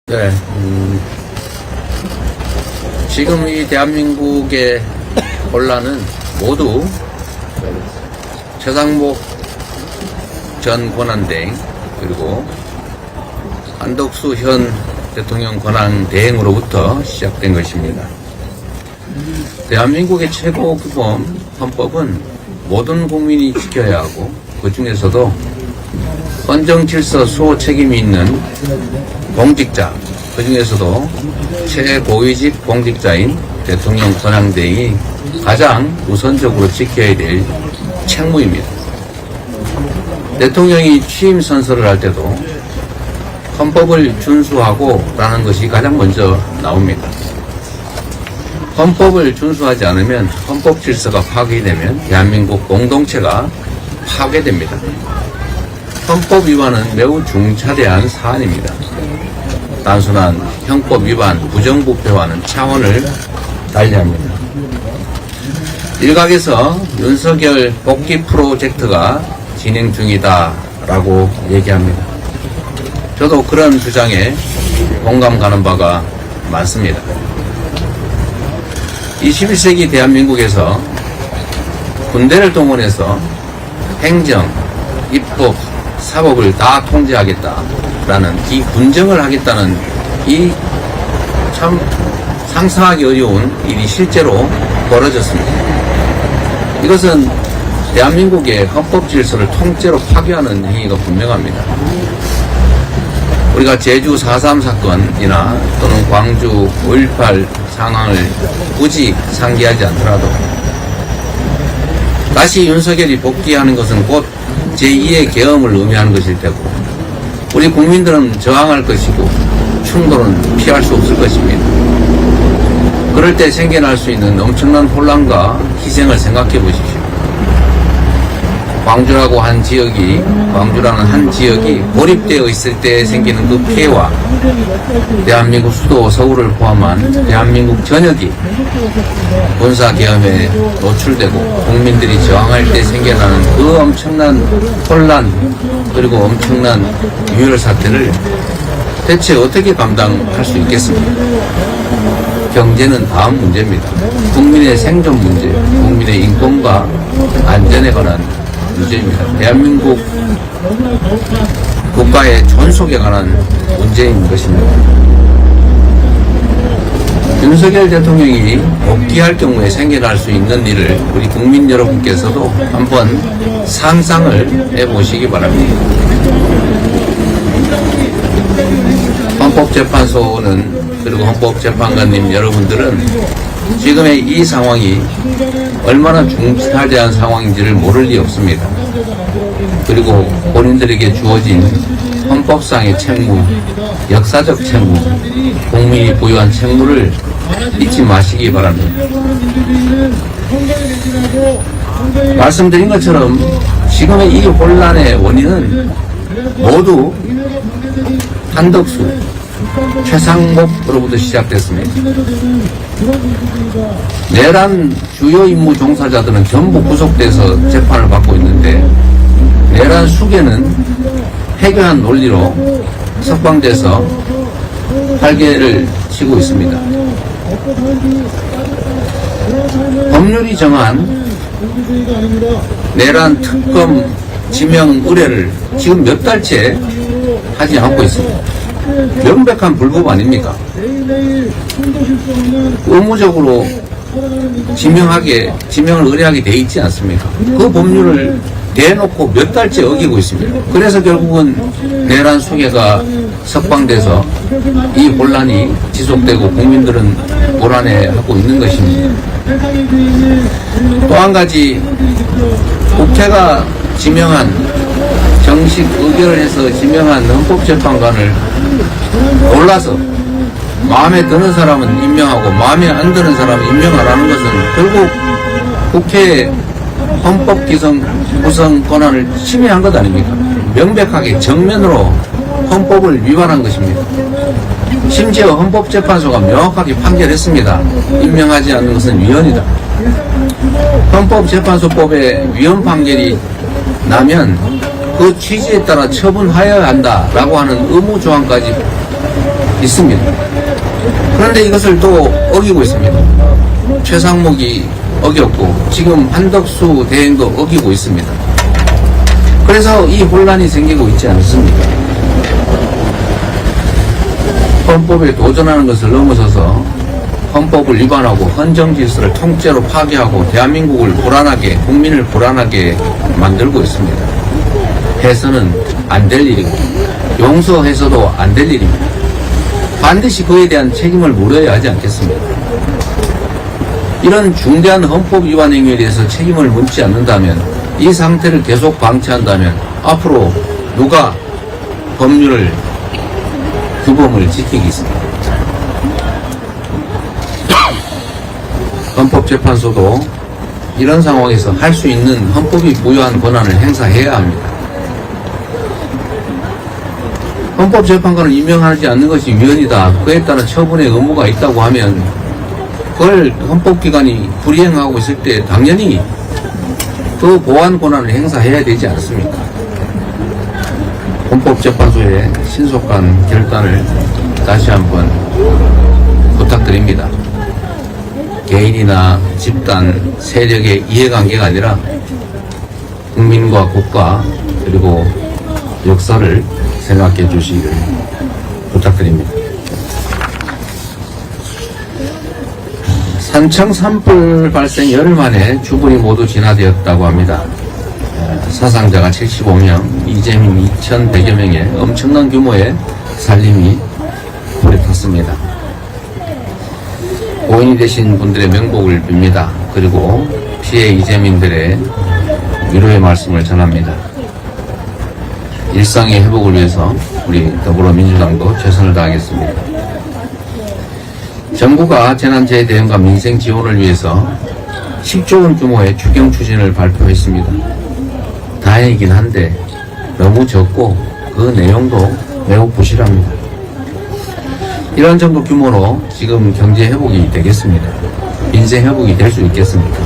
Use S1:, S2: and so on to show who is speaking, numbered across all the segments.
S1: 네, 지금 이 대한민국의 혼란은 모두 최상목 전 권한대행 그리고 한덕수 현 대통령 권한대행으로부터 시작된 것입니다. 대한민국의 최고 규범 헌법은 모든 국민이 지켜야 하고 그 중에서도 헌정 질서 수호 책임이 있는 공직자, 그 중에서도 최고위직 공직자인 대통령 권한대행이 가장 우선적으로 지켜야 될 책무입니다. 대통령이 취임 선서를 할 때도 헌법을 준수하고 라는 것이 가장 먼저 나옵니다. 헌법을 준수하지 않으면 헌법 질서가 파괴되면 대한민국 공동체가 파괴됩니다. 헌법 위반은 매우 중차대한 사안입니다. 단순한 형법 위반, 부정부패와는 차원을 달리합니다. 일각에서 윤석열 복귀 프로젝트가 진행 중이다라고 얘기합니다. 저도 그런 주장에 공감 가는 바가 많습니다. 21세기 대한민국에서 군대를 동원해서 행정, 입법, 사법을 다 통제하겠다라는 이 군정을 하겠다는 이 참 상상하기 어려운 일이 실제로 벌어졌습니다. 이것은 대한민국의 헌법 질서를 통째로 파괴하는 행위가 분명합니다. 우리가 제주 4.3 사건이나 또는 광주 5.18 상황을 굳이 상기하지 않더라도 다시 윤석열이 복귀하는 것은 곧 제2의 계엄을 의미하는 것일 테고 우리 국민들은 저항할 것이고 충돌은 피할 수 없을 것입니다. 그럴 때 생겨날 수 있는 엄청난 혼란과 희생을 생각해 보십시오. 광주라는 한 지역이 고립되어 있을 때 생기는 그 피해와 대한민국 수도 서울을 포함한 대한민국 전역이 군사계엄에 노출되고 국민들이 저항할 때 생겨나는 그 엄청난 혼란 그리고 엄청난 유혈 사태를 대체 어떻게 감당할 수 있겠습니까? 경제는 다음 문제입니다. 국민의 생존 문제, 국민의 인권과 안전에 관한 문제입니다. 대한민국 국가의 존속에 관한 문제인 것입니다. 윤석열 대통령이 복귀할 경우에 생겨날 수 있는 일을 우리 국민 여러분께서도 한번 상상을 해보시기 바랍니다. 헌법재판소는 그리고 헌법재판관님 여러분들은 지금의 이 상황이 얼마나 중차대한 상황인지를 모를 리 없습니다. 그리고 본인들에게 주어진 헌법상의 책무, 역사적 책무, 국민이 부여한 책무를 잊지 마시기 바랍니다. 말씀드린 것처럼 지금의 이 혼란의 원인은 모두 한덕수, 최상목으로부터 시작됐습니다. 내란 주요 임무 종사자들은 전부 구속돼서 재판을 받고 있는데 내란 수괴는 해교한 논리로 석방돼서 활개를 치고 있습니다. 법률이 정한 내란 특검 지명 의뢰를 지금 몇 달째 하지 않고 있습니다. 명백한 불법 아닙니까? 의무적으로 지명을 의뢰하게 돼 있지 않습니까? 그 법률을 대놓고 몇 달째 어기고 있습니다. 그래서 결국은 내란 수괴가 석방돼서 이 혼란이 지속되고 국민들은 불안해하고 있는 것입니다. 또 한 가지 국회가 지명한 정식 의결을 해서 지명한 헌법재판관을 골라서 마음에 드는 사람은 임명하고 마음에 안 드는 사람은 임명 안 하는 것은 결국 국회의 헌법 구성 권한을 침해한 것 아닙니까? 명백하게 정면으로 헌법을 위반한 것입니다. 심지어 헌법재판소가 명확하게 판결했습니다. 임명하지 않는 것은 위헌이다. 헌법재판소법에 위헌 판결이 나면 그 취지에 따라 처분하여야 한다라고 하는 의무 조항까지 있습니다. 그런데 이것을 또 어기고 있습니다. 최상목이 어겼고 지금 한덕수 대행도 어기고 있습니다. 그래서 이 혼란이 생기고 있지 않습니까? 헌법에 도전하는 것을 넘어서서 헌법을 위반하고 헌정 질서를 통째로 파괴하고 대한민국을 불안하게, 국민을 불안하게 만들고 있습니다. 해서는 안 될 일이고 용서해서도 안 될 일입니다. 반드시 그에 대한 책임을 물어야 하지 않겠습니까? 이런 중대한 헌법 위반 행위에 대해서 책임을 묻지 않는다면, 이 상태를 계속 방치한다면 앞으로 누가 법률을, 규범을 지키겠습니까? 헌법재판소도 이런 상황에서 할 수 있는 헌법이 부여한 권한을 행사해야 합니다. 헌법재판관을 임명하지 않는 것이 위헌이다, 그에 따른 처분의 의무가 있다고 하면 그걸 헌법기관이 불이행하고 있을 때 당연히 그 보완 권한을 행사해야 되지 않습니까? 헌법재판소의 신속한 결단을 다시 한번 부탁드립니다. 개인이나 집단, 세력의 이해관계가 아니라 국민과 국가 그리고 역사를 생각해 주시기를 부탁드립니다. 산청 산불 발생 열흘 만에 주불이 모두 진화되었다고 합니다. 사상자가 75명, 이재민 2,100여 명의 엄청난 규모의 살림이 불에 탔습니다. 고인이 되신 분들의 명복을 빕니다. 그리고 피해 이재민들의 위로의 말씀을 전합니다. 일상의 회복을 위해서 우리 더불어민주당도 최선을 다하겠습니다. 정부가 재난재해 대응과 민생 지원을 위해서 10조 원 규모의 추경 추진을 발표했습니다. 다행이긴 한데 너무 적고 그 내용도 매우 부실합니다. 이런 정도 규모로 지금 경제 회복이 되겠습니다. 민생 회복이 될 수 있겠습니까?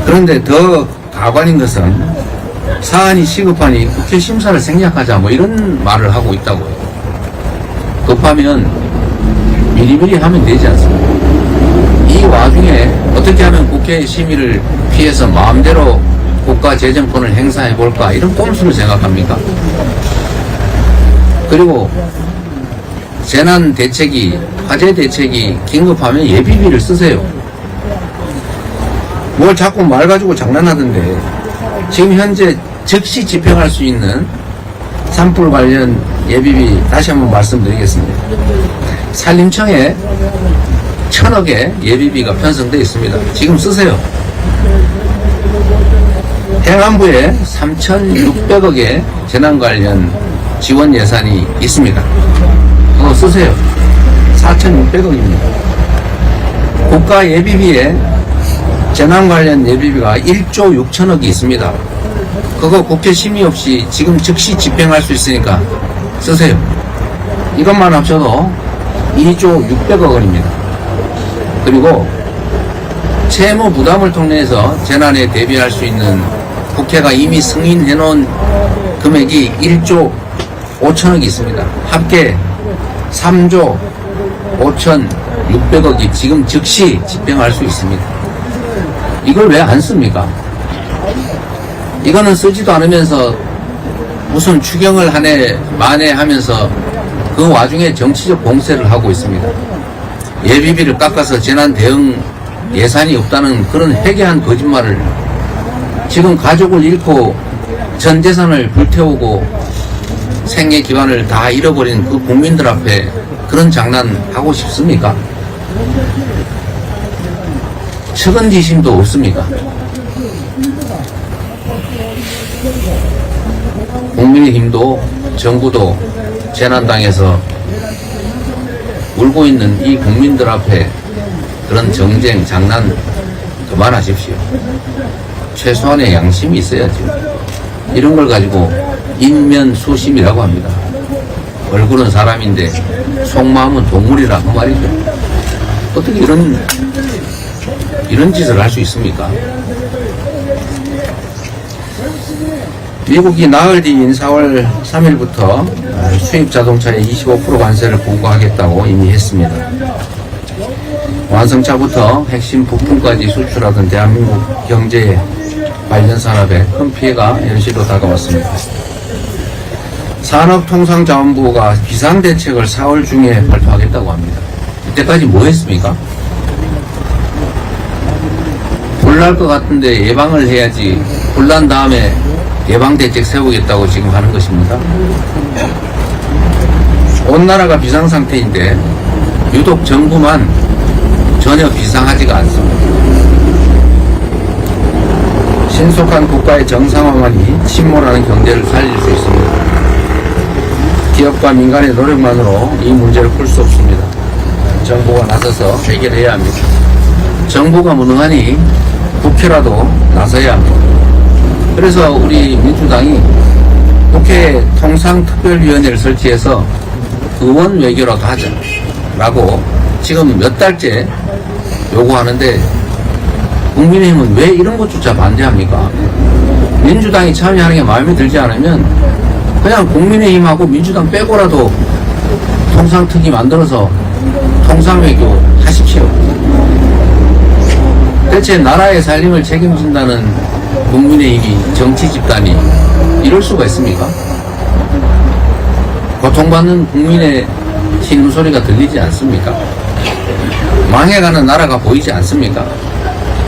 S1: 그런데 더 가관인 것은 사안이 시급하니 국회 심사를 생략하자 뭐 이런 말을 하고 있다고요. 급하면 미리미리 하면 되지 않습니까? 이 와중에 어떻게 하면 국회의 심의를 피해서 마음대로 국가 재정권을 행사해 볼까, 이런 꼼수를 생각합니까? 그리고 재난 대책이, 화재 대책이 긴급하면 예비비를 쓰세요. 뭘 자꾸 말 가지고 장난하던데, 지금 현재 즉시 집행할 수 있는 산불 관련 예비비 다시 한번 말씀드리겠습니다. 산림청에 1,000억의 예비비가 편성되어 있습니다. 지금 쓰세요. 행안부에 3,600억의 재난 관련 지원 예산이 있습니다. 그거 쓰세요. 4,600억입니다. 국가 예비비에 재난 관련 예비비가 1조 6천억이 있습니다. 그거 국회 심의 없이 지금 즉시 집행할 수 있으니까 쓰세요. 이것만 합쳐도 2조 600억 원입니다. 그리고 채무 부담을 통해서 재난에 대비할 수 있는 국회가 이미 승인해 놓은 금액이 1조 5천억이 있습니다. 합계 3조 5,600억이 지금 즉시 집행할 수 있습니다. 이걸 왜 안 씁니까? 이거는 쓰지도 않으면서 무슨 추경을 한 해 만에 하면서 그 와중에 정치적 공세를 하고 있습니다. 예비비를 깎아서 재난 대응 예산이 없다는 그런 회개한 거짓말을, 지금 가족을 잃고 전 재산을 불태우고 생애 기반을 다 잃어버린 그 국민들 앞에 그런 장난 하고 싶습니까? 측은지심도 없습니까? 국민의힘도 정부도 재난당해서 울고 있는 이 국민들 앞에 그런 정쟁, 장난 그만하십시오. 최소한의 양심이 있어야죠. 이런 걸 가지고 인면수심이라고 합니다. 얼굴은 사람인데 속마음은 동물이라 그 말이죠. 어떻게 이런 짓을 할 수 있습니까? 미국이 나흘 뒤인 4월 3일부터 수입 자동차에 25% 관세를 부과하겠다고 이미 했습니다. 완성차부터 핵심 부품까지 수출하던 대한민국 경제에 관련 산업에 큰 피해가 현실로 다가왔습니다. 산업통상자원부가 비상대책을 4월 중에 발표하겠다고 합니다. 이때까지 뭐 했습니까? 불날 것 같은데 예방을 해야지, 불난 다음에 예방대책 세우겠다고 지금 하는 것입니다. 온 나라가 비상상태인데 유독 정부만 전혀 비상하지가 않습니다. 신속한 국가의 정상화만이 침몰하는 경제를 살릴 수 있습니다. 기업과 민간의 노력만으로 이 문제를 풀 수 없습니다. 정부가 나서서 해결해야 합니다. 정부가 무능하니 국회라도 나서야 합니다. 그래서 우리 민주당이 국회 통상특별위원회를 설치해서 의원 외교라도 하자라고 지금 몇 달째 요구하는데, 국민의힘은 왜 이런 것조차 반대합니까? 민주당이 참여하는 게 마음에 들지 않으면 그냥 국민의힘하고 민주당 빼고라도 통상특위 만들어서 통상외교 하십시오. 대체 나라의 살림을 책임진다는 국민의힘이 정치 집단이 이럴 수가 있습니까? 고통받는 국민의 신음소리가 들리지 않습니까? 망해가는 나라가 보이지 않습니까?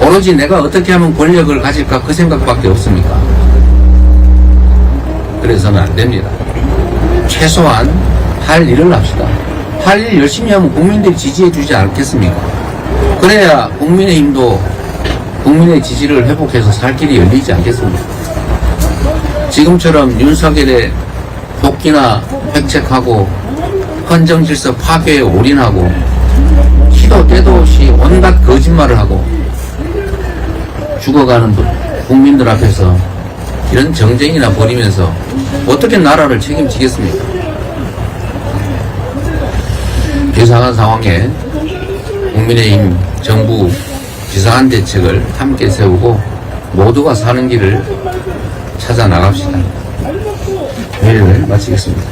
S1: 오로지 내가 어떻게 하면 권력을 가질까 그 생각밖에 없습니까? 그래서는 안 됩니다. 최소한 할 일을 합시다. 할 일 열심히 하면 국민들이 지지해 주지 않겠습니까? 그래야 국민의힘도 국민의 지지를 회복해서 살 길이 열리지 않겠습니까? 지금처럼 윤석열의 복귀나 획책하고 헌정질서 파괴에 올인하고 시도 때도 없이 온갖 거짓말을 하고 죽어가는 국민들 앞에서 이런 정쟁이나 벌이면서 어떻게 나라를 책임지겠습니까? 비상한 상황에 국민의힘 정부 비상한 대책을 함께 세우고 모두가 사는 길을 찾아 나갑시다. 회의를 마치겠습니다.